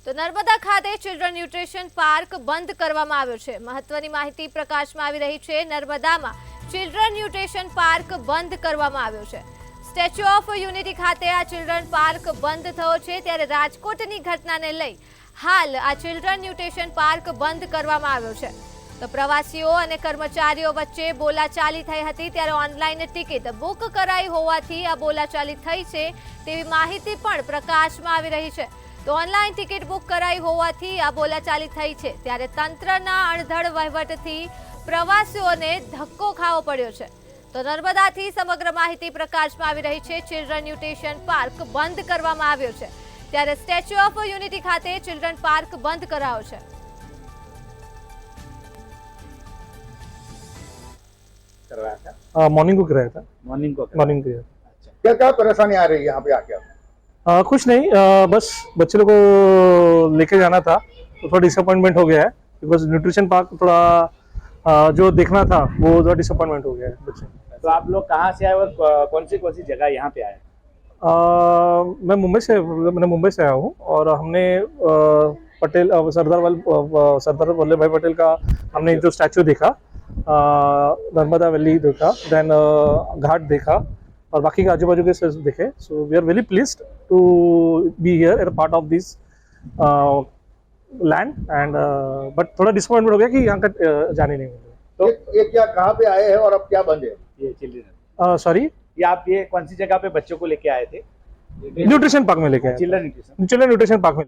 તો નર્મદા ખાતે children nutrition park બંધ કરવામાં આવ્યો છે। મહત્વની માહિતી પ્રકાશમાં આવી રહી છે। નર્મદામાં ચિલ્ડ્રન ન્યુટ્રિશન પાર્ક બંધ કરવામાં આવ્યો છે। સ્ટેચ્યુ ઓફ યુનિટી ખાતે આ ચિલ્ડ્રન પાર્ક બંધ થયો છે, ત્યારે રાજકોટની ઘટનાને લઈ હાલ આ ચિલ્ડ્રન ન્યુટ્રિશન પાર્ક બંધ કરવામાં આવ્યો છે। તો પ્રવાસીઓ અને કર્મચારીઓ વચ્ચે બોલાચાલી થઈ હતી, ત્યારે ઓનલાઈન ટિકિટ બુક કરાઈ હોવાથી આ બોલાચાલી થઈ છે તેવી માહિતી પણ પ્રકાશમાં આવી રહી છે। તો ઓનલાઈન ટિકિટ બુક કરાઈ હોવાથી આ બોલાચાલી થઈ છે, ત્યારે તંત્રના અણધડ વહીવટથી પ્રવાસીઓને ધક્કો ખાવો પડ્યો છે। તો નર્મદાથી સમગ્ર માહિતી પ્રકાશમાં આવી રહી છે। ચિલ્ડ્રન ન્યુટ્રિશન પાર્ક બંધ કરવામાં આવ્યો છે, ત્યારે સ્ટેચ્યુ ઓફ યુનિટી ખાતે ચિલ્ડ્રન પાર્ક બંધ કરાયો છે। मॉर्निंग को कराया था। मॉर्निंग को मॉर्निंग किया। अच्छा, क्या क्या परेशानी आ रही है यहाँ पे आके आप? कुछ नहीं, बस बच्चे लोग को लेके जाना था तो थोड़ा डिसअपॉइंटमेंट हो गया है, बिकॉज न्यूट्रिशन पार्क थोड़ा जो देखना था वो थोड़ा डिसअपॉइंटमेंट हो गया है बच्चे। तो आप लोग कहाँ से आए और कौन सी जगह यहाँ पे आए? मैं मुंबई से आया हूँ और हमने पटेल सरदार वल्लभ भाई पटेल का हमने जो स्टैचू देखा, नर्मदा वैली देखा, देन घाट देखा और बाकी के आजू बाजू के देखे। So we are very pleased to be here at a part of this land and but थोड़ा डिसअपॉइंटमेंट हो गया कि यहाँ का जाने नहीं मिला। तो ये क्या कहाँ पे आए हैं और अब क्या बंद है? ये चिल्ड्रन सॉरी, ये आप ये कौन सी जगह पे बच्चों को लेके आए थे? न्यूट्रिशन पार्क में लेके आए। Children nutrition. Children nutrition park में।